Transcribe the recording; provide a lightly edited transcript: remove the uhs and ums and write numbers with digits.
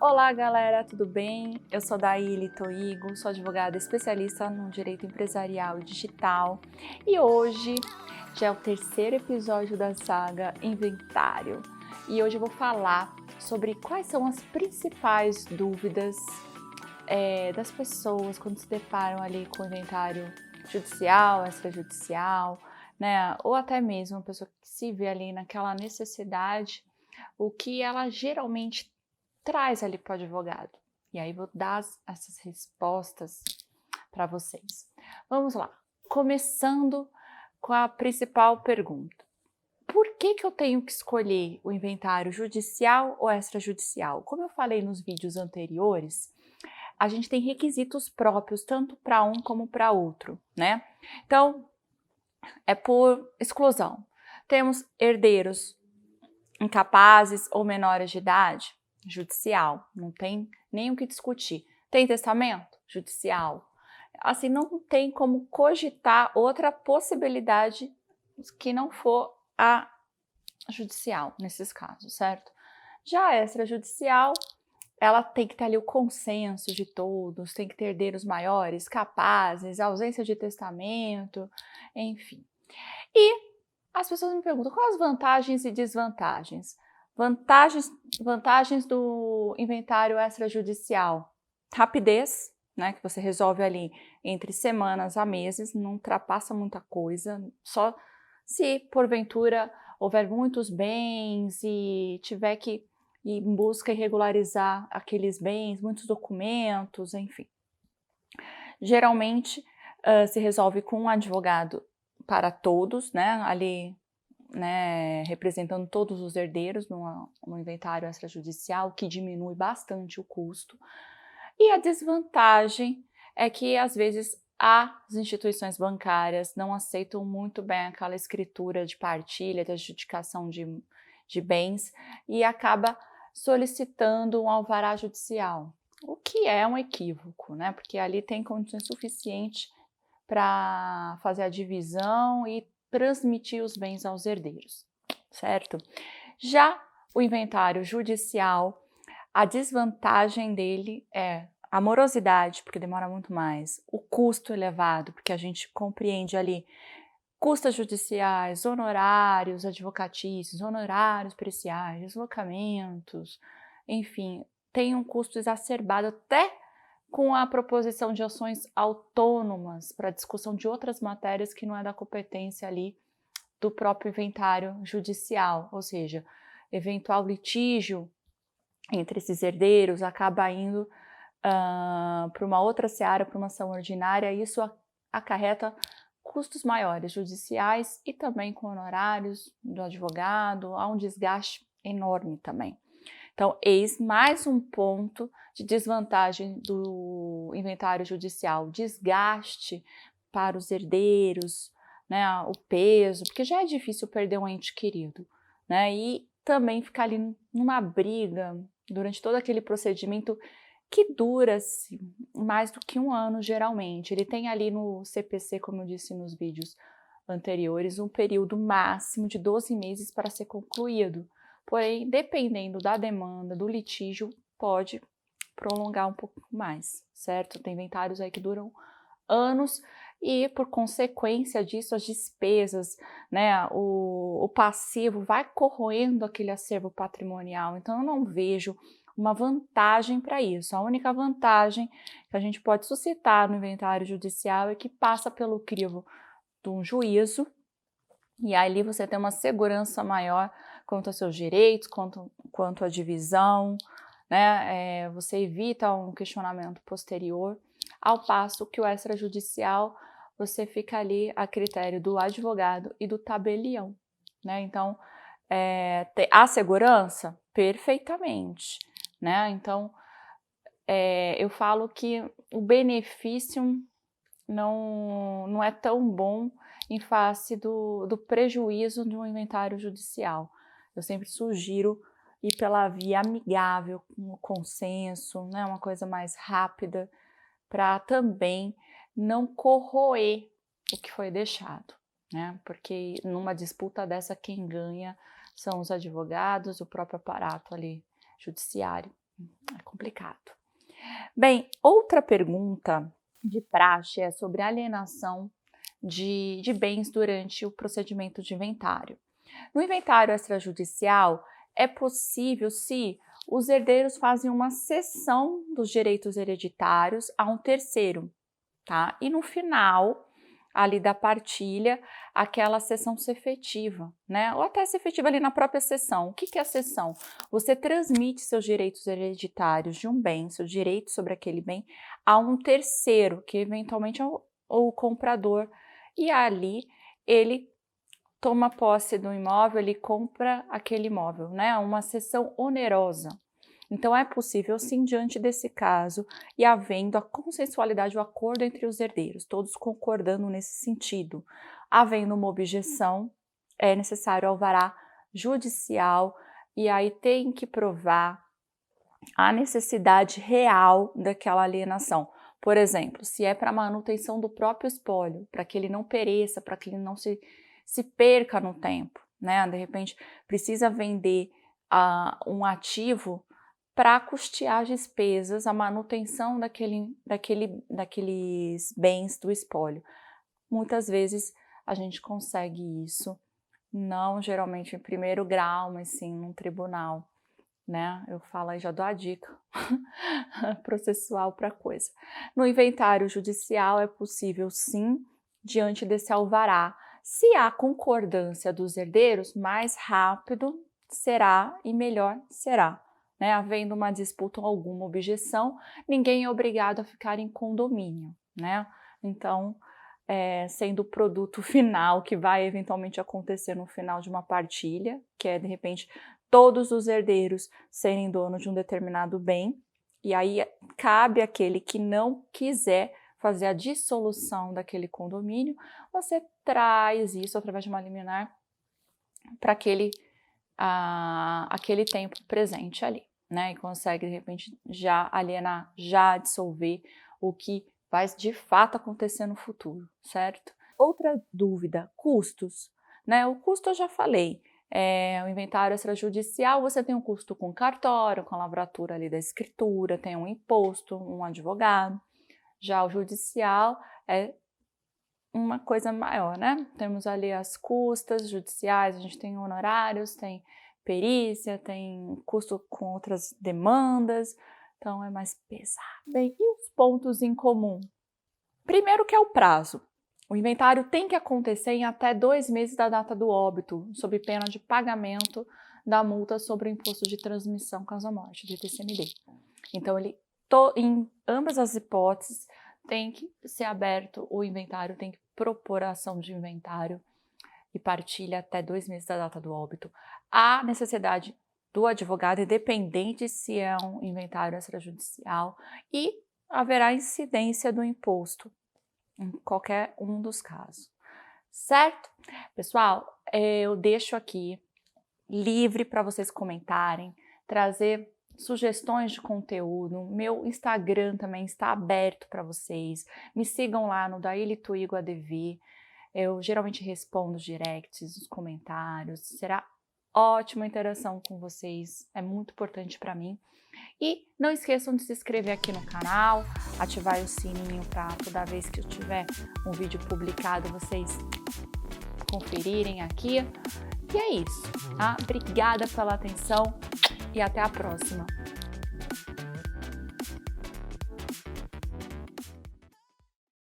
Olá galera, tudo bem? Eu sou Daíli Toigo, sou advogada especialista no direito empresarial e digital e hoje já é o terceiro episódio da saga Inventário e hoje eu vou falar sobre quais são as principais dúvidas das pessoas quando se deparam ali com o inventário judicial, extrajudicial, né? Ou até mesmo uma pessoa que se vê ali naquela necessidade, o que ela geralmente traz ali para o advogado. E aí vou dar essas respostas para vocês. Vamos lá. Começando com a principal pergunta. Por que eu tenho que escolher o inventário judicial ou extrajudicial? Como eu falei nos vídeos anteriores, a gente tem requisitos próprios tanto para um como para outro, né? Então, é por exclusão. Temos herdeiros incapazes ou menores de idade? Judicial, não tem nem o que discutir. Tem testamento? Judicial. Assim, não tem como cogitar outra possibilidade que não for a judicial, nesses casos, certo? Já a extrajudicial, ela tem que ter ali o consenso de todos, tem que ter herdeiros maiores, capazes, ausência de testamento, enfim. E as pessoas me perguntam quais as vantagens e desvantagens. Vantagens do inventário extrajudicial. Rapidez, né, que você resolve ali entre semanas a meses, não ultrapassa muita coisa, só se porventura houver muitos bens e tiver que ir em busca e regularizar aqueles bens, muitos documentos, enfim. Geralmente se resolve com um advogado para todos, né, ali representando todos os herdeiros no inventário extrajudicial, que diminui bastante o custo. E a desvantagem é que, às vezes, as instituições bancárias não aceitam muito bem aquela escritura de partilha, de adjudicação de bens e acaba solicitando um alvará judicial, o que é um equívoco, né? Porque ali tem condições suficientes para fazer a divisão e transmitir os bens aos herdeiros, certo? Já o inventário judicial, a desvantagem dele é a morosidade, porque demora muito mais, o custo elevado, porque a gente compreende ali custas judiciais, honorários advocatícios, honorários periciais, deslocamentos, enfim, tem um custo exacerbado até com a proposição de ações autônomas para discussão de outras matérias que não é da competência ali do próprio inventário judicial, ou seja, eventual litígio entre esses herdeiros acaba indo para uma outra seara, para uma ação ordinária, e isso acarreta custos maiores judiciais e também com honorários do advogado, há um desgaste enorme também. Então, eis mais um ponto de desvantagem do inventário judicial, desgaste para os herdeiros, né, o peso, porque já é difícil perder um ente querido, né, e também ficar ali numa briga durante todo aquele procedimento que dura mais do que um ano geralmente. Ele tem ali no CPC, como eu disse nos vídeos anteriores, um período máximo de 12 meses para ser concluído. Porém, dependendo da demanda, do litígio, pode prolongar um pouco mais, certo? Tem inventários aí que duram anos e, por consequência disso, as despesas, né, o passivo vai corroendo aquele acervo patrimonial. Então, eu não vejo uma vantagem para isso. A única vantagem que a gente pode suscitar no inventário judicial é que passa pelo crivo de um juízo e ali você tem uma segurança maior quanto aos seus direitos, quanto à divisão, né? Você evita um questionamento posterior, ao passo que o extrajudicial você fica ali a critério do advogado e do tabelião, né? Então, a segurança? Perfeitamente, né? Então, eu falo que o benefício não é tão bom em face do prejuízo de um inventário judicial. Eu sempre sugiro ir pela via amigável, com o consenso, né, uma coisa mais rápida, para também não corroer o que foi deixado, né? Porque numa disputa dessa, quem ganha são os advogados, o próprio aparato ali judiciário. É complicado. Bem, outra pergunta de praxe é sobre alienação de bens durante o procedimento de inventário. No inventário extrajudicial, é possível se os herdeiros fazem uma cessão dos direitos hereditários a um terceiro, tá? E no final ali da partilha, aquela cessão se efetiva, né? Ou até se efetiva ali na própria cessão. O que é a cessão? Você transmite seus direitos hereditários de um bem, seu direito sobre aquele bem, a um terceiro, que eventualmente é o comprador, e ali ele toma posse do imóvel, ele compra aquele imóvel, né? Uma cessão onerosa. Então, é possível, sim, diante desse caso, e havendo a consensualidade, o acordo entre os herdeiros, todos concordando nesse sentido. Havendo uma objeção, é necessário alvará judicial, e aí tem que provar a necessidade real daquela alienação. Por exemplo, se é para manutenção do próprio espólio, para que ele não pereça, para que ele não se perca no tempo, né? De repente, precisa vender um ativo para custear as despesas, a manutenção daqueles bens do espólio. Muitas vezes a gente consegue isso, não geralmente em primeiro grau, mas sim num tribunal, né? Eu falo aí, já dou a dica processual para coisa. No inventário judicial é possível sim, diante desse alvará. Se há concordância dos herdeiros, mais rápido será e melhor será. Né, havendo uma disputa ou alguma objeção, ninguém é obrigado a ficar em condomínio, né? Então, sendo o produto final que vai eventualmente acontecer no final de uma partilha, que é, de repente, todos os herdeiros serem donos de um determinado bem, e aí cabe àquele que não quiser fazer a dissolução daquele condomínio, você traz isso através de uma liminar para aquele tempo presente ali, né? E consegue, de repente, já alienar, já dissolver o que vai de fato acontecer no futuro, certo? Outra dúvida, custos, né? O custo eu já falei, o inventário extrajudicial, você tem um custo com cartório, com a lavratura ali da escritura, tem um imposto, um advogado. Já o judicial é uma coisa maior, né? Temos ali as custas judiciais, a gente tem honorários, tem perícia, tem custo com outras demandas, então é mais pesado. Bem, e os pontos em comum? Primeiro que é o prazo. O inventário tem que acontecer em até 2 meses da data do óbito, sob pena de pagamento da multa sobre o imposto de transmissão causa-morte, do ITCMD. Então, em ambas as hipóteses, tem que ser aberto o inventário, tem que propor a ação de inventário e partilha até 2 meses da data do óbito. Há necessidade do advogado, independente se é um inventário extrajudicial, e haverá incidência do imposto em qualquer um dos casos. Certo? Pessoal, eu deixo aqui livre para vocês comentarem, trazer sugestões de conteúdo. Meu Instagram também está aberto para vocês. Me sigam lá no Daily Tuigo ADV. Eu geralmente respondo os directs, os comentários. Será ótima interação com vocês. É muito importante para mim. E não esqueçam de se inscrever aqui no canal, ativar o sininho para toda vez que eu tiver um vídeo publicado, vocês conferirem aqui. E é isso, tá? Obrigada pela atenção e até a próxima.